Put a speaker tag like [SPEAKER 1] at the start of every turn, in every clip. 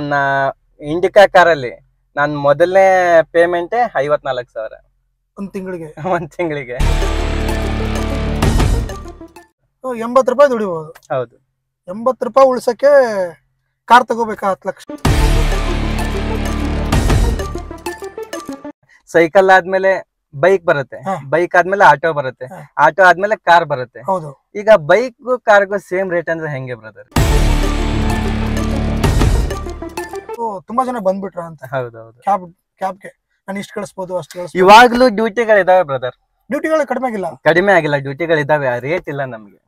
[SPEAKER 1] ನನ್ನ ಇಂಡಿಕಾ ಕಾರಲ್ಲಿ ನಾನು ಮೊದಲನೇ ಪೇಮೆಂಟೇ 54,000
[SPEAKER 2] ಒಂದ್ ತಿಂಗಳಿಗೆ.
[SPEAKER 1] ಒಂದ್ ತಿಂಗಳಿಗೆ.
[SPEAKER 2] 80 ರೂಪಾಯಿ ದುಡಿಬಹುದು.
[SPEAKER 1] ಹೌದು.
[SPEAKER 2] 80 ರೂಪಾಯಿ ಉಳಿಸಕ್ಕೆ ಕಾರ್ ತಗೋಬೇಕಾ 10 ಲಕ್ಷ?
[SPEAKER 1] ಸೈಕಲ್ ಆದ್ಮೇಲೆ ಬೈಕ್ ಬರುತ್ತೆ, ಬೈಕ್ ಆದ್ಮೇಲೆ ಆಟೋ ಬರುತ್ತೆ, ಆಟೋ ಆದ್ಮೇಲೆ ಕಾರ್ ಬರುತ್ತೆ.
[SPEAKER 2] ಹೌದು.
[SPEAKER 1] ಈಗ ಬೈಕ್ ಕಾರ್ಗೂ ಸೇಮ್ ರೇಟ್ ಅಂದ್ರೆ ಹೆಂಗೆ ಬ್ರದರ್?
[SPEAKER 2] ತುಂಬಾ ಜನ ಬಂದ್ಬಿಟ್ರ ಅಂತ.
[SPEAKER 1] ಹೌದೌದು.
[SPEAKER 2] ಕ್ಯಾಬ್ಗೆ ನಾನು ಇಷ್ಟು ಕಳಿಸ್ಬೋದು ಅಷ್ಟು ಕಳಿಸ್ಬೋದು.
[SPEAKER 1] ಇವಾಗ್ಲೂ ಡ್ಯೂಟಿಗಳು ಇದಾವೆ ಬ್ರದರ್.
[SPEAKER 2] ಡ್ಯೂಟಿಗಳು ಕಡಿಮೆ ಆಗಿಲ್ಲ.
[SPEAKER 1] ಕಡಿಮೆ ಆಗಿಲ್ಲ, ಡ್ಯೂಟಿಗಳು ಇದಾವೆ, ರೇಟ್ ಇಲ್ಲ ನಮ್ಗೆ.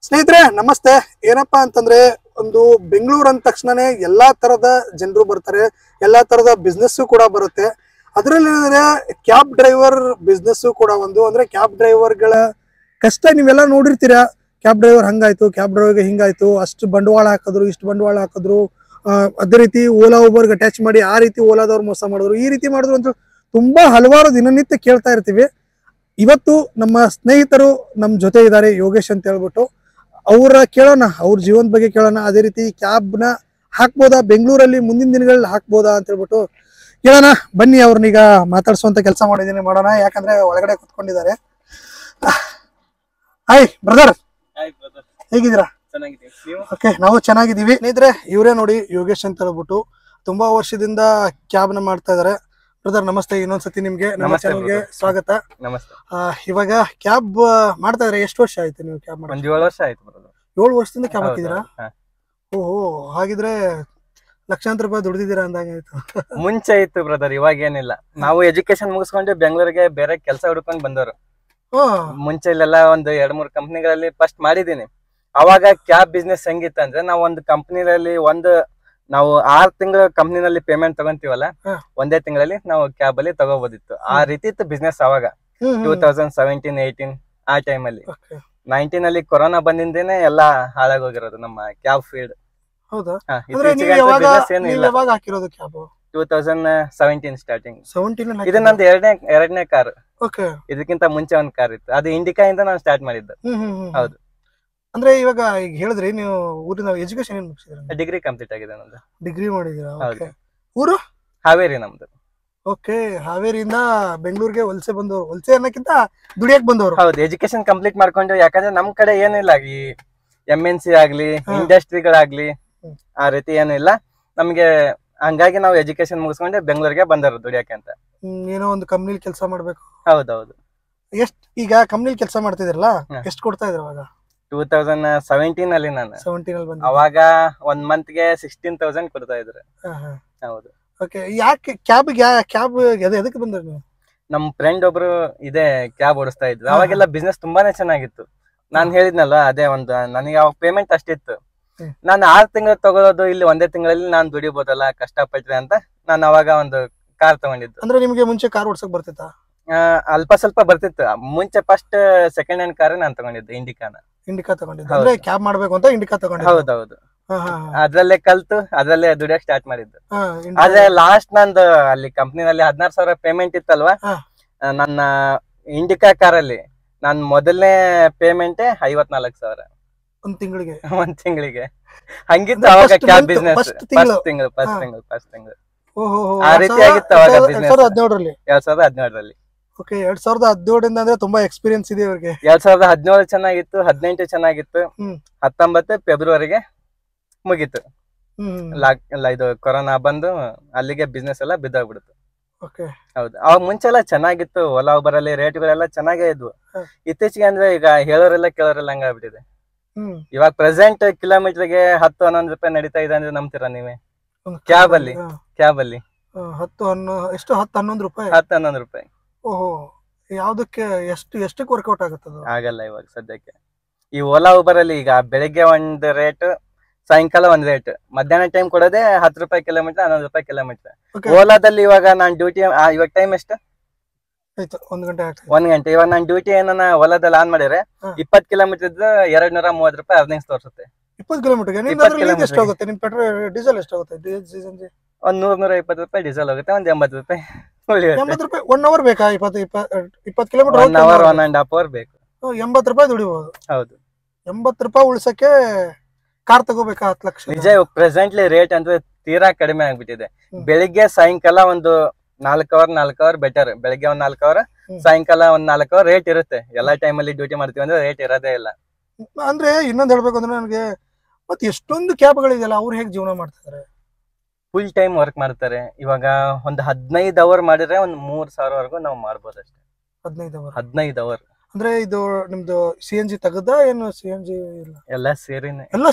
[SPEAKER 2] ಸ್ನೇಹಿತರೆ ನಮಸ್ತೆ. ಏನಪ್ಪಾ ಅಂತಂದ್ರೆ ಒಂದು ಬೆಂಗಳೂರು ಅಂದ ತಕ್ಷಣನೇ ಎಲ್ಲಾ ತರದ ಜನರು ಬರ್ತಾರೆ, ಎಲ್ಲಾ ತರದ ಬಿಸ್ನೆಸ್ ಕೂಡ ಬರುತ್ತೆ. ಅದ್ರಲ್ಲಿ ಕ್ಯಾಬ್ ಡ್ರೈವರ್ ಬಿಸ್ನೆಸ್ ಕೂಡ ಒಂದು. ಅಂದ್ರೆ ಕ್ಯಾಬ್ ಡ್ರೈವರ್ಗಳ ಕಷ್ಟ ನೀವೆಲ್ಲ ನೋಡಿರ್ತೀರಾ. ಕ್ಯಾಬ್ ಡ್ರೈವರ್ ಹಂಗಾಯ್ತು, ಕ್ಯಾಬ್ ಡ್ರೈವರ್ಗೆ ಹಿಂಗಾಯ್ತು, ಅಷ್ಟು ಬಂಡವಾಳ ಹಾಕಿದ್ರು, ಇಷ್ಟು ಬಂಡವಾಳ ಹಾಕಿದ್ರು, ಅದೇ ರೀತಿ ಓಲಾ ಊಬರ್ಗೆ ಅಟ್ಯಾಚ್ ಮಾಡಿ ಆ ರೀತಿ ಓಲಾದವ್ರು ಮೋಸ ಮಾಡಿದ್ರು, ಈ ರೀತಿ ಮಾಡಿದ್ರು ಅಂತ ತುಂಬಾ ಹಲವಾರು ದಿನನಿತ್ಯ ಕೇಳ್ತಾ ಇರ್ತೀವಿ. ಇವತ್ತು ನಮ್ಮ ಸ್ನೇಹಿತರು ನಮ್ಮ ಜೊತೆ ಇದ್ದಾರೆ, ಯೋಗೇಶ್ ಅಂತ ಹೇಳ್ಬಿಟ್ಟು. ಅವ್ರ ಕೇಳೋಣ, ಅವ್ರ ಜೀವನದ ಬಗ್ಗೆ ಕೇಳೋಣ. ಅದೇ ರೀತಿ ಕ್ಯಾಬ್ನ ಹಾಕ್ಬೋದಾ ಬೆಂಗಳೂರಲ್ಲಿ, ಮುಂದಿನ ದಿನಗಳಲ್ಲಿ ಹಾಕ್ಬೋದಾ ಅಂತ ಹೇಳ್ಬಿಟ್ಟು ಕೇಳೋಣ. ಬನ್ನಿ, ಅವ್ರನ್ನೀಗ ಮಾತಾಡ್ಸುವಂತ ಕೆಲಸ ಮಾಡಿದ್ದೀನಿ, ಮಾಡೋಣ. ಯಾಕಂದ್ರೆ ಒಳಗಡೆ ಕುತ್ಕೊಂಡಿದ್ದಾರೆ. ಹಾಯ್ ಬ್ರದರ್, ಹೇಗಿದ್ದೀರಾ? ಓಕೆ, ನಾವು ಚೆನ್ನಾಗಿದ್ದೀವಿ. ಸ್ನೇಹಿತರೆ ಇವರೇ ನೋಡಿ, ಯೋಗೇಶ್ ಅಂತ ಹೇಳ್ಬಿಟ್ಟು ತುಂಬಾ ವರ್ಷದಿಂದ ಕ್ಯಾಬ್ ನ ಮಾಡ್ತಾ ಇದಾರೆ. ಬ್ರದರ್ ನಮಸ್ತೆ, ಇನ್ನೊಂದ್ಸತಿ ನಿಮ್ಗೆ ನಮ್ಮ ಚಾನಲ್ಗೆ ಸ್ವಾಗತ.
[SPEAKER 1] ನಮಸ್ತೆ.
[SPEAKER 2] ಇವಾಗ ಕ್ಯಾಬ್ ಮಾಡ್ತಾ ಇದ್ರೆ ಎಷ್ಟು ವರ್ಷ ಆಯ್ತು ನೀವು ಕ್ಯಾಬ್ ಮಾಡಿ?
[SPEAKER 1] 7 ವರ್ಷ ಆಯ್ತು ಬ್ರದರ್.
[SPEAKER 2] 7 ವರ್ಷದಿಂದ ಕ್ಯಾಬ್ ಹಾಕಿದ್ದೀರಾ? ಓಹೋ, ಹಾಗಿದ್ರೆ ಲಕ್ಷಾಂತರ ರೂಪಾಯಿ ದುಡ್ದಿದ್ದೀರಾ ಅಂದಂಗಾಯ್ತು.
[SPEAKER 1] ಮುಂಚೆ ಇತ್ತು ಬ್ರದರ್, ಇವಾಗ ಏನಿಲ್ಲ. ನಾವು ಎಜುಕೇಶನ್ ಮುಗಿಸ್ಕೊಂಡು ಬೆಂಗಳೂರಿಗೆ ಬೇರೆ ಕೆಲಸ ಹುಡ್ಕೊಂಡು ಬಂದವರು. ಮುಂಚೆ ಇಲ್ಲೆಲ್ಲ ಒಂದು 2-3 ಕಂಪ್ನಿಗಳಲ್ಲಿ ಫಸ್ಟ್ ಮಾಡಿದೀನಿ. ಅವಾಗ ಕ್ಯಾಬ್ ಬಿಸ್ನೆಸ್ ಹೆಂಗಿತ್ತು ಅಂದ್ರೆ, ನಾವು ಒಂದು ಕಂಪ್ನಿನಲ್ಲಿ ನಾವು 6 ತಿಂಗಳ ಕಂಪ್ನಿನಲ್ಲಿ ಪೇಮೆಂಟ್ ತಗೊಂತೀವಲ್ಲ, ಒಂದೇ ತಿಂಗಳಲ್ಲಿ ನಾವು ಕ್ಯಾಬ್ ಅಲ್ಲಿ ತಗೋಬೋದಿತ್ತು. ಆ ರೀತಿ ಇತ್ತು ಬಿಸ್ನೆಸ್ ಅವಾಗ. 2017-18 ಆ ಟೈಮ್ ಅಲ್ಲಿ. 19 ಅಲ್ಲಿ ಕೊರೋನಾ ಬಂದಿಂದೇನೆ ಎಲ್ಲಾ ಹಾಳಾಗೋಗಿರೋದು ನಮ್ಮ ಕ್ಯಾಬ್ ಫೀಲ್ಡ್.
[SPEAKER 2] ಹೌದಾ?
[SPEAKER 1] 2017 ಸ್ಟಾರ್ಟಿಂಗ್. ಇದು ನಂದು ಎರಡನೇ ಕಾರ್. ಇದಕ್ಕಿಂತ ಮುಂಚೆ ಒಂದ್ ಕಾರ್ ಇತ್ತು, ಅದು ಇಂಡಿಕಾ ಇಂದ ನಾನು ಸ್ಟಾರ್ಟ್ ಮಾಡಿದ್ದು. ಹೌದು.
[SPEAKER 2] ಅಂದ್ರೆ ಇವಾಗ ಈಗ ಹೇಳಿದ್ರಿ ನೀವು ಊರಿನ ಎಜುಕೇಶನ್ ಏನ್ ಮುಗಿಸಿದ್ರಿ?
[SPEAKER 1] ಡಿಗ್ರಿ ಕಂಪ್ಲೀಟ್ ಆಗಿದೆ ನಂದು.
[SPEAKER 2] ಡಿಗ್ರಿ ಮಾಡಿದೀರಾ? ಊರು
[SPEAKER 1] ಹಾವೇರಿ ನಮ್ದು.
[SPEAKER 2] ಓಕೆ, ಹಾವೇರಿಯಿಂದ ಬೆಂಗಳೂರಿಗೆ ವಲಸೆ ಬಂದವರು. ವಲಸೆ ಅನ್ನಕ್ಕಿಂತ ದುಡಿಯಕ್ ಬಂದವರು.
[SPEAKER 1] ಹೌದು, ಎಜುಕೇಶನ್ ಕಂಪ್ಲೀಟ್ ಮಾಡ್ಕೊಂಡು. ಯಾಕಂದ್ರೆ ನಮ್ ಕಡೆ ಏನಿಲ್ಲ, ಈ MNC ಆಗ್ಲಿ, ಇಂಡಸ್ಟ್ರಿಗಳಾಗ್ಲಿ ಆ ರೀತಿ ಏನು ಇಲ್ಲ ನಮ್ಗೆ. ಹಂಗಾಗಿ ನಾವು ಎಜುಕೇಶನ್ ಮುಗಿಸ್ಕೊಂಡು ಬೆಂಗಳೂರಿಗೆ ಬಂದರು ದುಡಿಯಕ್ಕೆ ಅಂತ.
[SPEAKER 2] ಏನೋ ಒಂದು ಕಂಪ್ನಿಲಿ ಕೆಲಸ ಮಾಡ್ಬೇಕು.
[SPEAKER 1] ಹೌದೌದು.
[SPEAKER 2] ಈಗ ಕಂಪ್ನಿಲಿ ಕೆಲಸ ಮಾಡ್ತಿದ್ರಲ್ಲ, ಎಷ್ಟು ಕೊಡ್ತಾ ಇದ್ರು ಅವಾಗ?
[SPEAKER 1] 2017 ಅಲ್ಲಿ ನಾನು
[SPEAKER 2] 17 ಅಲ್ಲಿ ಬಂದ.
[SPEAKER 1] ಅವಾಗ 1 ಮಂತ್ ಗೆ 16,000 ಕೊಡ್ತಾ ಇದ್ರು. ಹೌದು.
[SPEAKER 2] ಓಕೆ, ಯಾಕೆ ಕ್ಯಾಬ್ ಎದಕ್ಕೆ ಬಂದ್ರಿ ನೀವು?
[SPEAKER 1] ನಮ್ ಫ್ರೆಂಡ್ ಒಬ್ರು ಇದೇ ಕ್ಯಾಬ್ ಓಡಿಸ್ತಾ ಇದ್ರು. ಅವಾಗೆಲ್ಲ ಬಿಸ್ನೆಸ್ ತುಂಬಾನೇ ಚೆನ್ನಾಗಿತ್ತು. ನಾನ್ ಹೇಳಿದ್ನಲ್ಲ, ಅದೇ ಒಂದು ನನಗೆ ಅವಾಗ ಪೇಮೆಂಟ್ ಅಷ್ಟಿತ್ತು. ನಾನು 6 ತಿಂಗಳು ತಗೊಳ್ಳೋದು, ಇಲ್ಲಿ ಒಂದೇ ತಿಂಗಳಲ್ಲಿ ನಾನು ದುಡಿಬೋದಲ್ಲ ಕಷ್ಟಪಟ್ರೆ ಅಂತ ನಾನು ಅವಾಗ ಒಂದು ಕಾರ್ ತಗೊಂಡಿದ್ದು.
[SPEAKER 2] ಅಂದ್ರೆ ನಿಮ್ಗೆ ಮುಂಚೆ ಕಾರ್ ಓಡಿಸಕ್ ಬರ್ತಿತ್ತಾ?
[SPEAKER 1] ಅಲ್ಪ ಸ್ವಲ್ಪ ಬರ್ತಿತ್ತು. ಮುಂಚೆ ಫಸ್ಟ್ ಸೆಕೆಂಡ್ ಹ್ಯಾಂಡ್ ಕಾರ್ ನಾನು ತಗೊಂಡಿದ್ದು, ಇಂಡಿಕಾ
[SPEAKER 2] ತಗೊಂಡಿದ್ದು. ಅಂದ್ರೆ ಕ್ಯಾಬ್ ಮಾಡ್ಬೇಕು ಅಂತ ಇಂಡಿಕಾ ತಗೊಂಡಿದ್ದು.
[SPEAKER 1] ಹೌದೌದು. ಅದ್ರಲ್ಲೇ ಕಲ್ತು ಅದ್ರಲ್ಲೇ ದುಡಿಯಕ್ ಸ್ಟಾರ್ಟ್ ಮಾಡಿದ್ದು. ಆದ್ರೆ ಲಾಸ್ಟ್ ನಂದು ಅಲ್ಲಿ ಕಂಪ್ನಿನಲ್ಲಿ 16,000 ಪೇಮೆಂಟ್ ಇತ್ತಲ್ವಾ, ನನ್ನ ಇಂಡಿಕಾ ಕಾರಲ್ಲಿ ನಾನು ಮೊದಲನೇ ಪೇಮೆಂಟೇ 54,000
[SPEAKER 2] ಒಂದ್
[SPEAKER 1] ತಿಂಗಳಿಗೆ. ಹಂಗಿತ್ತು ಅವಾಗ ಕ್ಯಾಬ್ ಬಿಸ್ನೆಸ್. ಫಸ್ಟ್ ತಿಂಗಳು ಆ ರೀತಿ ಆಗಿತ್ತು ಅವಾಗ ಬಿಸ್ನೆಸ್. 2017
[SPEAKER 2] ಓಕೆ, 2017 ಅಂದ್ರೆ ತುಂಬಾ ಎಕ್ಸ್ಪೀರಿಯನ್ಸ್ ಇದೆ ಇವ್ರಿಗೆ.
[SPEAKER 1] 2017 ಚೆನ್ನಾಗಿತ್ತು, 18 ಚೆನ್ನಾಗಿತ್ತು, 19 ಫೆಬ್ರವರಿಗೆ ಮುಗೀತು. ಇದು ಕೊರೋನಾ ಬಂದು ಅಲ್ಲಿಗೆ ಬಿಸ್ನೆಸ್ ಎಲ್ಲ ಬಿದ್ದೋಗ್ಬಿಡ್ತು. ಹೌದು. ಅವಾಗ ಮುಂಚೆ ಎಲ್ಲ ಚೆನ್ನಾಗಿತ್ತು, ಓಲಾ ಊಬರಲ್ಲಿ ರೇಟ್ಗಳೆಲ್ಲ ಚೆನ್ನಾಗೇ ಇದ್ವು. ಇತ್ತೀಚೆಗೆ ಅಂದ್ರೆ ಈಗ ಹೇಳೋರೆಲ್ಲ ಕೇಳೋರೆಲ್ಲ ಹಂಗಾಗ್ಬಿಟ್ಟಿದೆ. ಇವಾಗ ಪ್ರೆಸೆಂಟ್ ಕಿಲೋಮೀಟರ್ಗೆ 10-11 ರೂಪಾಯಿ ನಡೀತಾ ಇದೆ ಅಂದ್ರೆ ನಂಬ್ತೀರಾ ನೀವೇ? ಕ್ಯಾಬ್ ಅಲ್ಲಿ
[SPEAKER 2] 10-11 ರೂಪಾಯಿ. ಓಹೋ, ಯಾವ್ದಕ್ಕೆ ಎಷ್ಟಕ್ಕೆ ವರ್ಕೌಟ್ ಆಗುತ್ತದ?
[SPEAKER 1] ಆಗಲ್ಲ ಇವಾಗ ಸದ್ಯಕ್ಕೆ. ಈ ಓಲಾ ಊಬರ್ ಅಲ್ಲಿ ಈಗ ಬೆಳಿಗ್ಗೆ ಒಂದ್ ರೇಟ್, ಸಾಯಂಕಾಲ ಒಂದ್ ರೇಟ್, ಮಧ್ಯಾಹ್ನ ಟೈಮ್ ಕೊಡೋದೇ 10 ರೂಪಾಯಿ ಕಿಲೋಮೀಟರ್, 11 ರೂಪಾಯಿ ಕಿಲೋಮೀಟರ್. ಓಲಾದಲ್ಲಿ ಇವಾಗ ನಾನ್ ಡ್ಯೂಟಿ, ಇವಾಗ ಟೈಮ್ ಎಷ್ಟು?
[SPEAKER 2] 1 ಗಂಟೆ.
[SPEAKER 1] ಇವಾಗ ನಾನ್ ಡ್ಯೂಟಿ ಏನನ್ನ ಓಲಾದಲ್ಲಿ ಆನ್ ಮಾಡಿದ್ರೆ 20 ಕಿಲೋಮೀಟರ್ ಇದ್ದು 230 ರೂಪಾಯಿ ಅರ್ನಿಂಗ್ಸ್ ತೋರಿಸುತ್ತೆ.
[SPEAKER 2] 20 ಕಿಲೋಮೀಟರ್ಗೆ ಎಷ್ಟು ಹೋಗುತ್ತೆ? ನಿಮ್ ಪೆಟ್ರೋಲ್ ಡೀಸೆಲ್ ಎಷ್ಟು ಹೋಗುತ್ತೆ?
[SPEAKER 1] ಒಂದ್ 100-120 ರೂಪಾಯಿ ಡೀಸೆಲ್ ಹೋಗುತ್ತೆ, ಒಂದ್ 80 ರೂಪಾಯಿ.
[SPEAKER 2] 80 ರೂಪಾಯಿ 1 ಅವರ್ ಬೇಕಾ? 20 ಕಿಲೋಮೀಟರ್
[SPEAKER 1] 1 ಅವರ್ 1.5 ಅವರ್ ಬೇಕು.
[SPEAKER 2] 80 ರೂಪಾಯಿ ದುಡಿಬಹುದು.
[SPEAKER 1] ಹೌದು.
[SPEAKER 2] 80 ರೂಪಾಯಿ ಉಳ್ಸಕ್ಕೆ ಕಾರ್ ತಗೋಬೇಕಾ 10 ಲಕ್ಷ?
[SPEAKER 1] ನಿಜ. ಪ್ರೆಸೆಂಟ್ಲಿ ರೇಟ್ ಅಂದ್ರೆ ತೀರಾ ಕಡಿಮೆ ಆಗ್ಬಿಟ್ಟಿದೆ. ಬೆಳಿಗ್ಗೆ ಸಾಯಂಕಾಲ ಒಂದು 4 ಅವರ್ ಬೆಟರ್. ಬೆಳಿಗ್ಗೆ ಒಂದ್ 4 ಅವರ್, ಸಾಯಂಕಾಲ ಒಂದ್ 4 ಅವರ್ ರೇಟ್ ಇರುತ್ತೆ. ಎಲ್ಲಾ ಟೈಮಲ್ಲಿ ಡ್ಯೂಟಿ ಮಾಡ್ತೀವಿ ಅಂದ್ರೆ ರೇಟ್ ಇರೋದೇ ಇಲ್ಲ.
[SPEAKER 2] ಅಂದ್ರೆ ಇನ್ನೊಂದ್ ಹೇಳ್ಬೇಕು ಅಂದ್ರೆ ನನಗೆ ಮತ್ತೆ ಎಷ್ಟೊಂದು ಕ್ಯಾಬ್ಗಳಿದೆಯಲ್ಲ, ಅವ್ರು ಹೇಗೆ ಜೀವನ ಮಾಡ್ತಿದ್ದಾರೆ?
[SPEAKER 1] ಫುಲ್ ಟೈಮ್ ವರ್ಕ್ ಮಾಡ್ತಾರೆ. ಇವಾಗ ಒಂದ್ 15 ಅವರ್ ಮಾಡಿದ್ರೆ ಒಂದ್ 3,000 ವರೆಗೂ ನಾವು ಮಾಡ್ಬೋದು ಅಷ್ಟೇ. 15 ಅವರ್
[SPEAKER 2] ಅಂದ್ರೆ ಇದು ನಿಮ್ದು CNG ತೆಗದ ಏನು? CNG ಇಲ್ಲ,
[SPEAKER 1] ಎಲ್ಲಾ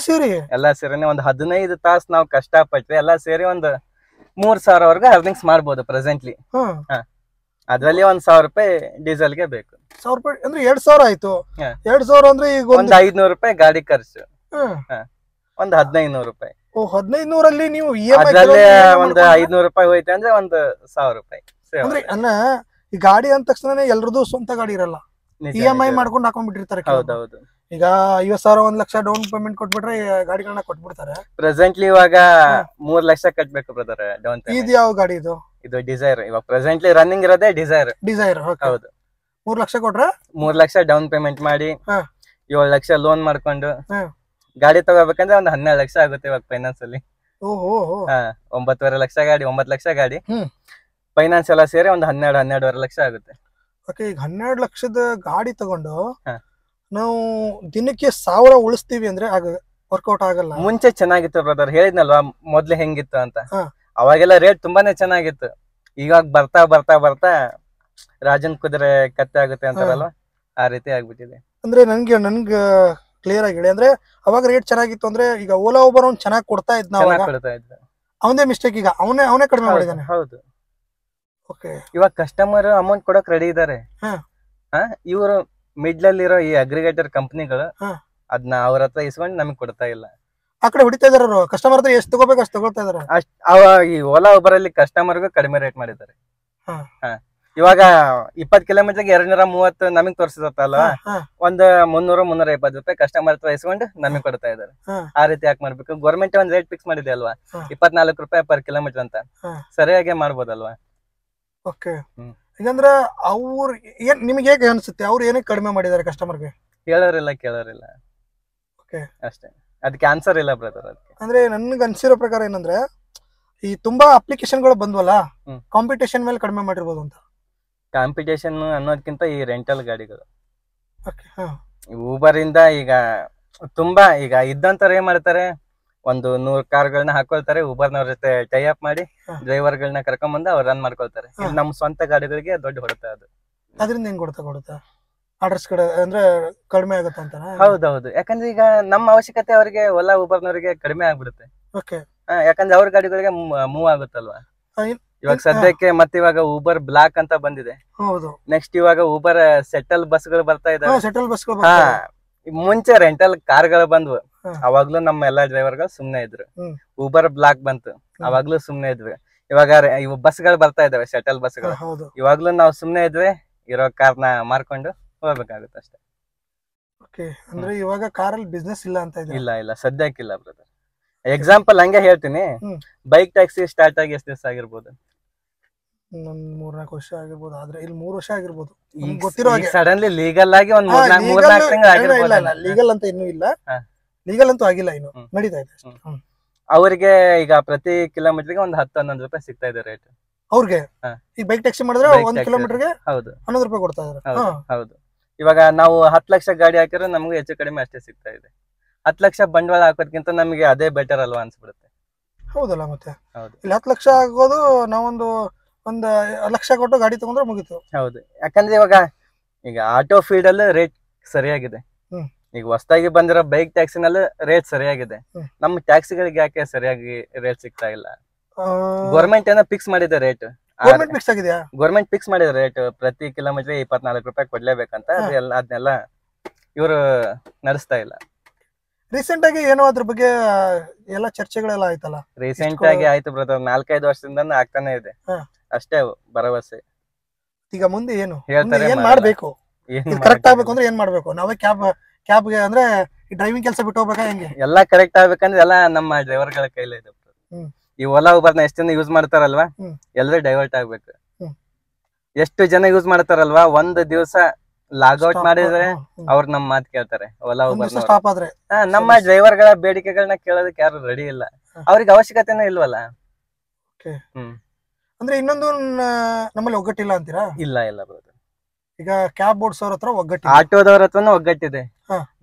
[SPEAKER 1] ಸೇರಿನೇ ಒಂದ್ 15 ತಾಸ್ ನಾವು ಕಷ್ಟಪಟ್ರೆ ಎಲ್ಲಾ ಸೇರಿ ಒಂದ್ 3,000 ವರೆಗೂ ಅರ್ನಿಂಗ್ಸ್ ಮಾಡ್ಬೋದು ಪ್ರೆಸೆಂಟ್ಲಿ. ಅದ್ರಲ್ಲಿ 1,000 ರೂಪಾಯಿ ಡೀಸೆಲ್ಗೆ ಬೇಕು.
[SPEAKER 2] 1,000 ರೂಪಾಯಿ ಅಂದ್ರೆ 2,000 ಆಯ್ತು. 2,000 ಅಂದ್ರೆ ಈಗ
[SPEAKER 1] ಒಂದ್ 500 ರೂಪಾಯಿ ಗಾಡಿ ಖರ್ಚು, ಒಂದ್ 1,500 ರೂಪಾಯಿ.
[SPEAKER 2] 1,500 ನೀವು
[SPEAKER 1] ಅದ್ರಲ್ಲಿ ಒಂದ್ 500 ರೂಪಾಯಿ ಹೋಯ್ತು ಅಂದ್ರೆ ಒಂದ್ 1,000 ರೂಪಾಯಿ.
[SPEAKER 2] ಅಂದ್ರೆ ಈ ಗಾಡಿ ಅಂದ ತಕ್ಷಣ ಎಲ್ರದ್ದು ಸ್ವಂತ ಗಾಡಿ ಇರಲ್ಲ, EMI ಮಾಡ್ಕೊಂಡು ಹಾಕೊಂಡ್ಬಿಟ್ಟಿರ್ತಾರೆ.
[SPEAKER 1] ಹೌದೌದು.
[SPEAKER 2] ಈಗ 50,000 1 ಲಕ್ಷ ಡೌನ್ ಪೇಮೆಂಟ್ ಕೊಟ್ಬಿಟ್ರೆ ಗಾಡಿಗಳನ್ನ ಕೊಟ್ಬಿಡ್ತಾರೆ.
[SPEAKER 1] ಪ್ರೆಸೆಂಟ್ಲಿ ಇವಾಗ 3 ಲಕ್ಷ ಕಟ್ಬೇಕು ಬ್ರದರ್ ಡೌನ್ ಪೇಮೆಂಟ್.
[SPEAKER 2] ಇದು ಯಾವ ಗಾಡಿ ಇದು?
[SPEAKER 1] ಇದು ಡಿಸೈರ್. ಇವಾಗ ಪ್ರೆಸೆಂಟ್ಲಿ ರನ್ನಿಂಗ್ ಇರೋದೇ ಡಿಸೈರ್. ಹೌದು.
[SPEAKER 2] 3 ಲಕ್ಷ ಕೊಟ್ರೆ 3
[SPEAKER 1] ಲಕ್ಷ ಡೌನ್ ಪೇಮೆಂಟ್ ಮಾಡಿ 7 ಲಕ್ಷ ಲೋನ್ ಮಾಡ್ಕೊಂಡು ಗಾಡಿ ತಗೋಬೇಕಂದ್ರೆ ಒಂದ್ 12 ಲಕ್ಷ ಆಗುತ್ತೆ ಇವಾಗ ಫೈನಾನ್ಸ್ ಅಲ್ಲಿ. 9.5 ಲಕ್ಷ ಗಾಡಿ, 9 ಲಕ್ಷ ಗಾಡಿ, ಫೈನಾನ್ಸ್ ಎಲ್ಲ ಸೇರಿ ಒಂದ್ 12-12.5 ಲಕ್ಷ ಆಗುತ್ತೆ.
[SPEAKER 2] ಈಗ 12 ಲಕ್ಷದ ಗಾಡಿ ತಗೊಂಡು ನಾವು ದಿನಕ್ಕೆ 1,000 ಉಳಿಸ್ತೀವಿ ಅಂದ್ರೆ ವರ್ಕೌಟ್ ಆಗಲ್ಲ.
[SPEAKER 1] ಮುಂಚೆ ಚೆನ್ನಾಗಿತ್ತು ಬ್ರದರ್, ಹೇಳಿದ್ನಲ್ವಾ ಮೊದ್ಲು ಹೆಂಗಿತ್ತು ಅಂತ. ಅವಾಗೆಲ್ಲ ರೇಟ್ ತುಂಬಾನೇ ಚೆನ್ನಾಗಿತ್ತು. ಇವಾಗ ಬರ್ತಾ ಬರ್ತಾ ಬರ್ತಾ ರಾಜನ್ ಕುದುರೆ ಕತ್ತೆ ಆಗುತ್ತೆ ಅಂತಾರಲ್ವಾ, ಆ ರೀತಿ ಆಗ್ಬಿಟ್ಟಿದೆ.
[SPEAKER 2] ಅಂದ್ರೆ ನನ್ಗೆ ಕ್ಲಿಯರ್ ಆಗಿ ಹೇಳಿ, ಅಂದ್ರೆ ಅವಾಗ ರೇಟ್ ಚೆನ್ನಾಗಿತ್ತು ಅಂದ್ರೆ ಈಗ ಓಲಾ ಊಬರ್ ಅವ್ನು ಚೆನ್ನಾಗಿ ಕೊಡ್ತಾ ಇದ್ನ, ಅವನೇ ಮಿಸ್ಟೇಕ್, ಈಗ ಅವನೇ ಕಡಿಮೆ ಮಾಡಿದಾನೆ.
[SPEAKER 1] ಹೌದು. ಇವಾಗ ಕಸ್ಟಮರ್ ಅಮೌಂಟ್ ಕೊಡಕ್ ರೆಡಿ ಇದಾರೆ. ಇವರು ಮಿಡ್ಲ್ ಅಲ್ಲಿ ಇರೋ ಈ ಅಗ್ರಿಗೇಟರ್ ಕಂಪನಿಗಳು ಅದನ್ನ ಅವ್ರ ಹತ್ರ ಇಸ್ಕೊಂಡು ನಮಗ್ ಕೊಡ್ತಾ ಇಲ್ಲ.
[SPEAKER 2] ಆ ಕಡೆ ಹೊಡಿತಾ ಇದಾರ ಕಸ್ಟಮರ್ ಹತ್ರ ಎಷ್ಟು ತಗೋಬೇಕು ಅಷ್ಟು ತಗೊಳ್ತಾ ಇದಾರೆ.
[SPEAKER 1] ಈ ಓಲಾ ಊಬರ್ ಅಲ್ಲಿ ಕಸ್ಟಮರ್ಗೂ ಕಡಿಮೆ ರೇಟ್ ಮಾಡಿದ್ದಾರೆ. ಇವಾಗ 20 ಕಿಲೋಮೀಟರ್ಗೆ 230 ನಮಗ್ ತೋರಿಸತ್ತಲ್ವಾ, ಒಂದ್ 300-350 ರೂಪಾಯಿ ಕಸ್ಟಮರ್ ಹತ್ರ ಇಸ್ಕೊಂಡು ನಮಗ್ ಕೊಡ್ತಾ ಇದಾರೆ. ಆ ರೀತಿ ಯಾಕೆ ಮಾಡ್ಬೇಕು? ಗೌರ್ಮೆಂಟ್ ಒಂದ್ ರೇಟ್ ಫಿಕ್ಸ್ ಮಾಡಿದೆ ಅಲ್ವಾ, 24 ರೂಪಾಯಿ ಪರ್ ಕಿಲೋಮೀಟರ್ ಅಂತ. ಸರಿಯಾಗಿ ಮಾಡ್ಬೋದಲ್ವಾ?
[SPEAKER 2] ಈಗಂದ್ರ ಅವ್ರು ನಿಮ್ಗೆ ಹೇಗೆ ಅನ್ಸುತ್ತೆ, ಅವ್ರು ಏನಕ್ಕೆ ಕಡಿಮೆ ಮಾಡಿದಾರೆ ಕಸ್ಟಮರ್ಗೆ?
[SPEAKER 1] ಕೇಳೋರಿಲ್ಲ ಅಷ್ಟೇ. ಅದಕ್ಕೆ ಆನ್ಸರ್ ಇಲ್ಲ ಬ್ರದರ್. ಅದಕ್ಕೆ
[SPEAKER 2] ಅಂದ್ರೆ ನನ್ಗೆ ಅನ್ಸಿರೋ ಪ್ರಕಾರ ಏನಂದ್ರೆ, ಈ ತುಂಬಾ ಅಪ್ಲಿಕೇಶನ್ಗಳು ಬಂದ್ವಲ್ಲ, ಕಾಂಪಿಟೇಷನ್ ಮೇಲೆ ಕಡಿಮೆ ಮಾಡಿರ್ಬೋದು ಅಂತ.
[SPEAKER 1] ಕಾಂಪಿಟೇಷನ್ ಅನ್ನೋದಕ್ಕಿಂತ ಈ ರೆಂಟಲ್ ಗಾಡಿಗಳು, ಊಬರ್ ಇಂದ ಈಗ ತುಂಬಾ ಈಗ ಇದ್ದಂತವ್ರು ಏನ್ ಮಾಡ್ತಾರೆ, ಒಂದು 100 ಕಾರ್ಗಳನ್ನ ಹಾಕೊಳ್ತಾರೆ, ಊಬರ್ನವ್ರ ಜೊತೆ ಟೈ ಅಪ್ ಮಾಡಿ ಡ್ರೈವರ್ ಗಳನ್ನ ಕರ್ಕೊಂಡ್ಬಂದು ಅವ್ರು ರನ್ ಮಾಡ್ಕೊಳ್ತಾರೆ. ನಮ್ ಸ್ವಂತ ಗಾಡಿಗಳಿಗೆ ದೊಡ್ಡ ಹೊಡೆತ ಅದು.
[SPEAKER 2] ಅದರಿಂದ ಹೆಂಗ್ ಕೊಡುತ್ತಾ ಆರ್ಡರ್ಸ್ ಕಡೆ ಅಂದ್ರೆ ಕಡಿಮೆ ಆಗುತ್ತೆ ಅಂತ?
[SPEAKER 1] ಹೌದೌದು. ಯಾಕಂದ್ರೆ ಈಗ ನಮ್ಮ ಅವಶ್ಯಕತೆ ಅವರಿಗೆ ಓಲಾ ಊಬರ್ನವರಿಗೆ ಕಡಿಮೆ ಆಗ್ಬಿಡುತ್ತೆ. ಯಾಕಂದ್ರೆ ಅವ್ರ ಗಾಡಿಗಳಿಗೆ ಮೂವ್ ಆಗುತ್ತಲ್ವಾ. ಇವಾಗ ಸದ್ಯಕ್ಕೆ ಮತ್ತೆ ಇವಾಗ ಊಬರ್ ಬ್ಲಾಕ್ ಅಂತ ಬಂದಿದೆ. ನೆಕ್ಸ್ಟ್ ಇವಾಗ ಊಬರ್ ಸೆಟಲ್ ಬಸ್ಗಳು ಬರ್ತಾ ಇದಾವೆ. ಮುಂಚೆ ರೆಂಟಲ್ ಕಾರ್ಗಳು ಬಂದ್ವು, ಅವಾಗ್ಲೂ ನಮ್ಮ ಎಲ್ಲಾ ಡ್ರೈವರ್ಗಳು ಸುಮ್ನೆ ಇದ್ರು. ಊಬರ್ ಬ್ಲಾಕ್ ಬಂತು, ಅವಾಗ್ಲೂ ಸುಮ್ನೆ ಇದ್ವಿ. ಇವಾಗ ಬಸ್ಗಳು ಬರ್ತಾ ಇದಾವೆ, ಶಟಲ್ ಬಸ್ಗಳು. ಇವಾಗ್ಲೂ ನಾವು ಸುಮ್ನೆ ಇದ್ವಿ, ಇರೋ ಕಾರ್ನ ಮಾರ್ಕೊಂಡು ಹೋಗ್ಬೇಕಾಗುತ್ತೆ ಅಷ್ಟೇ.
[SPEAKER 2] ಅಂದ್ರೆ ಇವಾಗ ಕಾರಲ್ಲಿ ಬಿಸ್ನೆಸ್ ಇಲ್ಲ ಅಂತ?
[SPEAKER 1] ಇಲ್ಲ ಸದ್ಯಕ್ಕಿಲ್ಲ ಬ್ರದರ್. ಎಕ್ಸಾಂಪಲ್ ಹಂಗೆ ಹೇಳ್ತೀನಿ, ಬೈಕ್ ಟ್ಯಾಕ್ಸಿ ಸ್ಟಾರ್ಟ್ ಆಗಿ ಎಷ್ಟು ದಿವಸ ಆಗಿರ್ಬೋದು?
[SPEAKER 2] 3-4 ವರ್ಷ ಆಗಿರ್ಬೋದು. ಆದ್ರೆ ಇಲ್ಲಿ 3 ವರ್ಷ ಆಗಿರ್ಬೋದು
[SPEAKER 1] ಸಡನ್ಲಿ ಲೀಗಲ್ ಆಗಿ ಒಂದ್ 3-4 ತಿಂಗಳು.
[SPEAKER 2] ಲೀಗಲ್ ಅಂತ ಇನ್ನೂ ಇಲ್ಲ, ಲೀಗಲ್ ಅಂತೂ ಆಗಿಲ್ಲ, ಇನ್ನು ನಡೀತಾ ಇದೆ.
[SPEAKER 1] ಅವ್ರಿಗೆ ಈಗ ಪ್ರತಿ ಕಿಲೋಮೀಟರ್ಗೆ ಒಂದ್ 10-11 ರೂಪಾಯಿ ಸಿಗ್ತಾ ಇದೆ ರೇಟ್
[SPEAKER 2] ಅವ್ರಿಗೆ. ಈ ಬೈಕ್ ಟ್ಯಾಕ್ಸಿ ಮಾಡಿದ್ರೆ 1 ಕಿಲೋಮೀಟರ್ಗೆ 11 ರೂಪಾಯಿ ಕೊಡ್ತಾ ಇದಾರೆ.
[SPEAKER 1] ಹೌದು. ಇವಾಗ ನಾವು 10 ಲಕ್ಷ ಗಾಡಿ ಹಾಕಿದ್ರೆ ನಮ್ಗೆ ಹೆಚ್ಚು ಕಡಿಮೆ ಅಷ್ಟೇ ಸಿಗ್ತಾ ಇದೆ. 10 ಲಕ್ಷ ಬಂಡವಾಳ ಹಾಕೋದ್ಕಿಂತ ನಮ್ಗೆ ಅದೇ ಬೆಟರ್ ಅಲ್ವಾ ಅನ್ಸ್ಬಿಡುತ್ತೆ.
[SPEAKER 2] ಹೌದಲ್ಲ? ಮತ್ತೆ ಇಲ್ಲಿ 10 ಲಕ್ಷ ಆಗೋದು, ನಾವೊಂದು 1 ಲಕ್ಷ ಕೊಟ್ಟು ಗಾಡಿ ತಗೊಂಡ್ರೆ ಮುಗೀತು.
[SPEAKER 1] ಹೌದು. ಯಾಕಂದ್ರೆ ಈಗ ಆಟೋ ಫೀಲ್ಡ್ ಅಲ್ಲಿ ರೇಟ್ ಸರಿಯಾಗಿದೆ. ಈಗ ಹೊಸದಾಗಿ ಬಂದಿರೋ ಬೈಕ್ ಟ್ಯಾಕ್ಸಿನಲ್ಲಿ ರೇಟ್ ಸರಿಯಾಗಿದೆ. ನಮ್ಮ ಟ್ಯಾಕ್ಸಿಗಳಿಗೆ ಯಾಕೆ ಸರಿಯಾಗಿ ರೇಟ್ ಸಿಗ್ತಾ ಇಲ್ಲ? ಗೌರ್ಮೆಂಟ್ ಏನೋ ಫಿಕ್ಸ್ ಮಾಡಿದೆ ರೇಟ್. ಗೌರ್ಮೆಂಟ್ ಫಿಕ್ಸ್ ಮಾಡಿದ ರೇಟ್ ಪ್ರತಿ ಕಿಲೋಮೀಟರ್ 24 ರೂಪಾಯಿ ಕೊಡ್ಲೇಬೇಕಂತ. ಅದನ್ನೆಲ್ಲ ಇವರು ನಡೆಸ್ತಾ ಇಲ್ಲ.
[SPEAKER 2] ರೀಸೆಂಟ್ ಆಗಿ ಏನೋ ಅದ್ರ ಬಗ್ಗೆ ಎಲ್ಲ ಚರ್ಚೆಗಳೆಲ್ಲ ಆಯ್ತಲ್ಲ?
[SPEAKER 1] ರೀಸೆಂಟ್ ಆಗಿ ಆಯ್ತು ಬ್ರದರ್, 4-5 ವರ್ಷದಿಂದ ಆಗ್ತಾನೆ ಇದೆ ಅಷ್ಟೇ ಭರವಸೆ.
[SPEAKER 2] ಈಗ ಮುಂದೆ ಏನು ಹೇಳ್ತಾರೆ, ಏನ್ ಮಾಡ್ಬೇಕು, ಕರೆಕ್ಟ್ ಆಗ್ಬೇಕು ಅಂದ್ರೆ ಏನ್ ಮಾಡ್ಬೇಕು? ನಾವೇ ಕ್ಯಾಬ್ಗೆ ಅಂದ್ರೆ ಡ್ರೈವಿಂಗ್ ಕೆಲಸ ಬಿಟ್ಟು ಹೋಗ್ಬೇಕಾ ಹೆಂಗೆ?
[SPEAKER 1] ಎಲ್ಲಾ ಕರೆಕ್ಟ್ ಆಗ್ಬೇಕಂದ್ರೆ ಎಲ್ಲ ನಮ್ಮ ಡ್ರೈವರ್ ಗಳ ಕೈಲೇ ಇದೆ. ಈ ಓಲಾ ಊಬರ್ನ ಎಷ್ಟು ಜನ ಯೂಸ್ ಮಾಡ್ತಾರಲ್ವಾ, ಎಲ್ಲರೂ ಡೈವರ್ಟ್ ಆಗ್ಬೇಕು. ಎಷ್ಟು ಜನ ಯೂಸ್ ಮಾಡ್ತಾರಲ್ವಾ, ಒಂದ್ ದಿವಸ ಲಾಗೌಟ್ ಮಾಡಿದ್ರೆ ಅವ್ರು ನಮ್ ಮಾತ್ ಕೇಳ್ತಾರೆ. ಓಲಾ ಉಬರ್
[SPEAKER 2] ಸ್ಟಾಪ್ ಆದ್ರೆ
[SPEAKER 1] ನಮ್ಮ ಡ್ರೈವರ್ ಗಳ ಬೇಡಿಕೆಗಳನ್ನ ಕೇಳೋದಕ್ಕೆ ಯಾರು ರೆಡಿ ಇಲ್ಲ, ಅವ್ರಿಗೆ ಅವಶ್ಯಕತೆನೇ ಇಲ್ವಲ್ಲ.
[SPEAKER 2] ಅಂದ್ರೆ ಇನ್ನೊಂದು ನಮ್ಮಲ್ಲಿ ಒಗ್ಗಟ್ಟಿಲ್ಲ ಅಂತೀರಾ?
[SPEAKER 1] ಇಲ್ಲ ಇಲ್ಲ ಬ್ರದರ್,
[SPEAKER 2] ಈಗ ಕ್ಯಾಬ್ ಓಡಿಸೋರ್ ಹತ್ರ ಒಗ್ಗಟ್ಟಿದೆ,
[SPEAKER 1] ಆಟೋದವ್ರ ಹತ್ರನೂ ಒಗ್ಗಟ್ಟಿದೆ,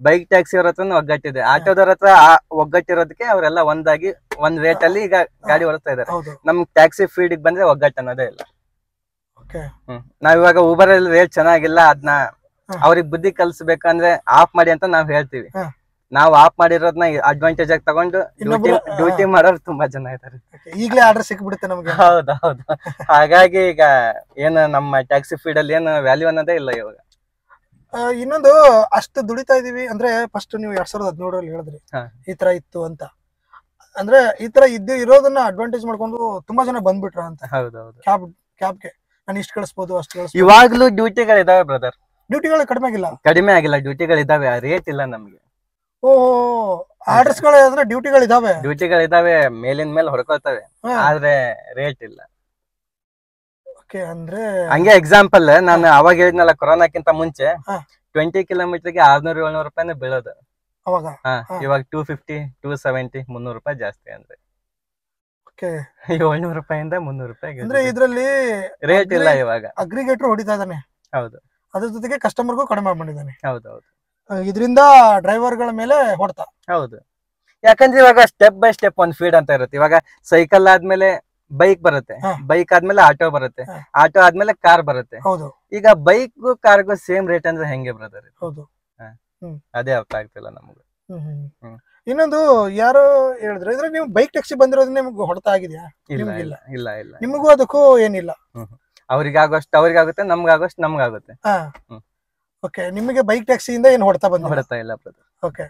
[SPEAKER 1] ಬೈಕ್ ಟ್ಯಾಕ್ಸಿ ಅವ್ರ ಹತ್ರನೂ ಒಗ್ಗಟ್ಟಿದೆ. ಆಟೋದವ್ರ ಹತ್ರ ಒಗ್ಗಟ್ಟಿರೋದಕ್ಕೆ ಅವರೆಲ್ಲ ಒಂದಾಗಿ ಒಂದ್ ರೇಟ್ ಅಲ್ಲಿ ಈಗ ಗಾಡಿ ಓಡಿಸ್ತಾ ಇದಾರೆ. ನಮ್ ಟ್ಯಾಕ್ಸಿ ಫೀಲ್ಡ್ ಬಂದ್ರೆ ಒಗ್ಗಟ್ಟು ಅನ್ನೋದೇ ಇಲ್ಲ. ನಾವ್ ಇವಾಗ ಊಬರ್ ಅಲ್ಲಿ ರೇಟ್ ಚೆನ್ನಾಗಿಲ್ಲ, ಅದನ್ನ ಅವ್ರಿಗೆ ಬುದ್ಧಿ ಕಲ್ಸ್ಬೇಕಂದ್ರೆ ಆಫ್ ಮಾಡಿ ಅಂತ ನಾವ್ ಹೇಳ್ತೀವಿ. ನಾವು ಆಫ್ ಮಾಡಿರೋದನ್ನ ಅಡ್ವಾಂಟೇಜ್ ಆಗಿ ತಗೊಂಡು ಡ್ಯೂಟಿ ಮಾಡೋರು ತುಂಬಾ ಜನ ಇದಾರೆ.
[SPEAKER 2] ಈಗಲೇ ಆರ್ಡರ್ ಸಿಕ್ಬಿಡುತ್ತೆ ನಮ್ಗೆ.
[SPEAKER 1] ಹೌದೌದು, ಹಾಗಾಗಿ ಈಗ ಏನು ನಮ್ಮ ಟ್ಯಾಕ್ಸಿ ಫೀಲ್ಡ್ ಅಲ್ಲಿ ಏನು ವ್ಯಾಲ್ಯೂ ಅನ್ನೋದೇ ಇಲ್ಲ ಇವಾಗ.
[SPEAKER 2] ಇನ್ನೊಂದು ಅಷ್ಟು ದುಡಿತಾ ಇದೀವಿ ಅಂದ್ರೆ ಫಸ್ಟ್ ನೀವು 2017ರಲ್ಲಿ ಹೇಳಿದ್ರಿ ಈ ತರ ಇತ್ತು ಅಂತ, ಅಂದ್ರೆ ಈ ತರ ಇರೋದನ್ನ ಅಡ್ವಾಂಟೇಜ್ ಮಾಡ್ಕೊಂಡು ತುಂಬಾ ಜನ ಬಂದ್ಬಿಟ್ರ ಅಂತ.
[SPEAKER 1] ಹೌದೌದು,
[SPEAKER 2] ಕ್ಯಾಬ್ಗೆ ನಾನು ಇಷ್ಟು ಕಳಿಸ್ಬೋದು ಅಷ್ಟು ಕಳಿಸ್ಬೋದು.
[SPEAKER 1] ಇವಾಗ್ಲೂ ಡ್ಯೂಟಿಗಳು ಇದಾವೆ ಬ್ರದರ್,
[SPEAKER 2] ಡ್ಯೂಟಿಗಳು ಕಡಿಮೆ ಆಗಿಲ್ಲ,
[SPEAKER 1] ಡ್ಯೂಟಿಗಳು ಇದಾವೆ, ರೇಟ್ ಇಲ್ಲ ನಮ್ಗೆ.
[SPEAKER 2] ಆರ್ಡರ್ಸ್ ಗಳು ಡ್ಯೂಟಿಗಳಿದಾವೆ, ಮೇಲಿನ ಮೇಲೆ ಹೊಡ್ಕೊಳ್ತವೆ, ಆದ್ರೆ ರೇಟ್ ಇಲ್ಲ. ಅಂದ್ರೆ
[SPEAKER 1] ಹಂಗೆ ಎಕ್ಸಾಂಪಲ್ ನಾನು ಅವಾಗ ಹೇಳಿದ್ನಲ್ಲ, ಕೊರೋನಾಕ್ಕಿಂತ ಮುಂಚೆ 20 ಕಿಲೋಮೀಟರ್ಗೆ 600-700 ರೂಪಾಯಿನೇ ಬೀಳೋದು. ಇವಾಗ 250, 270, 300 ರೂಪಾಯಿ ಜಾಸ್ತಿ. ಅಂದ್ರೆ 700 ರೂಪಾಯಿಂದ 300 ರೂಪಾಯಿ
[SPEAKER 2] ಅಂದ್ರೆ ಇದ್ರಲ್ಲಿ
[SPEAKER 1] ರೇಟ್ ಇಲ್ಲ ಇವಾಗ.
[SPEAKER 2] ಅಗ್ರಿಗೇಟರ್ ಹೊಡಿತಾ ಇದ್ದಾನೆ,
[SPEAKER 1] ಹೌದು,
[SPEAKER 2] ಅದ್ರ ಜೊತೆಗೆ ಕಸ್ಟಮರ್ಗೂ ಕಡಿಮೆ ಮಾಡಿದ್ದಾನೆ.
[SPEAKER 1] ಹೌದೌದು,
[SPEAKER 2] ಇದರಿಂದ ಡ್ರೈವರ್ ಗಳ ಮೇಲೆ ಹೊಡ್ತಾ.
[SPEAKER 1] ಹೌದು, ಯಾಕಂದ್ರೆ ಇವಾಗ ಸ್ಟೆಪ್ ಬೈ ಸ್ಟೆಪ್ ಒಂದ್ ಫೀಡ್ ಅಂತ ಇರುತ್ತೆ. ಇವಾಗ ಸೈಕಲ್ ಆದ್ಮೇಲೆ ಬೈಕ್ ಬರುತ್ತೆ, ಬೈಕ್ ಆದ್ಮೇಲೆ ಆಟೋ ಬರುತ್ತೆ, ಆಟೋ ಆದ್ಮೇಲೆ ಕಾರ್ ಬರುತ್ತೆ. ಈಗ ಬೈಕ್ ಕಾರ್ಗೂ ಸೇಮ್ ರೇಟ್ ಅಂದ್ರೆ ಹೆಂಗೆ ಬ್ರದರ್?
[SPEAKER 2] ಹೌದು,
[SPEAKER 1] ಅದೇ ಅರ್ಥ ಆಗ್ತಿಲ್ಲ ನಮ್ಗೆ.
[SPEAKER 2] ಇನ್ನೊಂದು ಯಾರು ಹೇಳಿದ್ರು ಇದ್ರೆ ನೀವು ಬೈಕ್ ಟ್ಯಾಕ್ಸಿ ಬಂದಿರೋದು ನಿಮ್ಗೆ ಹೊಡೆತ ಆಗಿದೆಯಾ?
[SPEAKER 1] ಇಲ್ಲ ಇಲ್ಲ ಇಲ್ಲ,
[SPEAKER 2] ನಿಮಗೂ ಅದಕ್ಕೂ ಏನಿಲ್ಲ.
[SPEAKER 1] ಅವ್ರಿಗಾಗೋಷ್ಟು ಅವ್ರಿಗಾಗುತ್ತೆ, ನಮ್ಗಾಗೋಷ್ಟು ನಮ್ಗಾಗುತ್ತೆ.
[SPEAKER 2] ಓಕೆ, ನಿಮಗೆ ಬೈಕ್ ಟ್ಯಾಕ್ಸಿಯಿಂದ ಏನು ಹೊಡೆತ
[SPEAKER 1] ಹೊಡೆತ ಇಲ್ಲ ಬ್ರದರ್.
[SPEAKER 2] ಓಕೆ,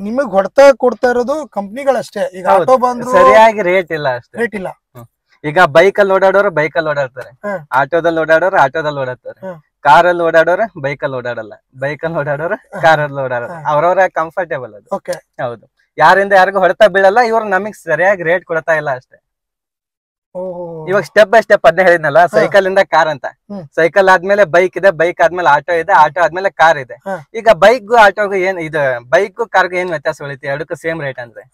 [SPEAKER 2] ನಿಮಗ್ ಹೊಡೆತ ಕೊಡ್ತಾ ಇರೋದು ಕಂಪ್ನಿಗಳಷ್ಟೇ. ಈಗ ಆಟೋ ಬಂದ್ರು
[SPEAKER 1] ಸರಿಯಾಗಿ ರೇಟ್ ಇಲ್ಲ ಅಷ್ಟೇ.
[SPEAKER 2] ರೇಟ್ ಇಲ್ಲ.
[SPEAKER 1] ಈಗ ಬೈಕಲ್ಲಿ ಓಡಾಡೋರು ಬೈಕಲ್ಲಿ ಓಡಾಡ್ತಾರೆ, ಆಟೋದಲ್ಲಿ ಓಡಾಡೋರು ಆಟೋದಲ್ಲಿ ಓಡಾಡ್ತಾರೆ, ಕಾರಲ್ಲಿ ಓಡಾಡೋರು ಬೈಕಲ್ಲಿ ಓಡಾಡಲ್ಲ, ಬೈಕಲ್ಲಿ ಓಡಾಡೋರು ಕಾರಲ್ಲಿ ಓಡಾಡೋರು. ಅವ್ರವ್ರ ಕಂಫರ್ಟೇಬಲ್ ಅದು. ಹೌದು, ಯಾರಿಂದ ಯಾರಿಗೂ ಹೊಡೆತ ಬೀಳಲ್ಲ. ಇವ್ರು ನಮಗ್ ಸರಿಯಾಗಿ ರೇಟ್ ಕೊಡ್ತಾ ಇಲ್ಲ ಅಷ್ಟೇ. ಇವಾಗ ಸ್ಟೆಪ್ ಬೈ ಸ್ಟೆಪ್ ಅದನ್ನ ಹೇಳಿದ್ನಲ್ಲ, ಸೈಕಲ್ ಇಂದ ಕಾರ್ ಅಂತ, ಸೈಕಲ್ ಆದ್ಮೇಲೆ ಬೈಕ್ ಇದೆ, ಬೈಕ್ ಆದ್ಮೇಲೆ ಆಟೋ ಇದೆ, ಆಟೋ ಆದ್ಮೇಲೆ ಕಾರ್ ಇದೆ. ಈಗ ಬೈಕ್ಗೂ ಆಟೋಗೂ ಏನ್ ಇದು, ಬೈಕ್ಗೂ ಕಾರ್ಗೂ ಏನ್ ವ್ಯತ್ಯಾಸ ಉಳಿತಿ? ಎರಡಕ್ಕೂ ಸೇಮ್ ರೇಟ್ ಅಂದ್ರೆ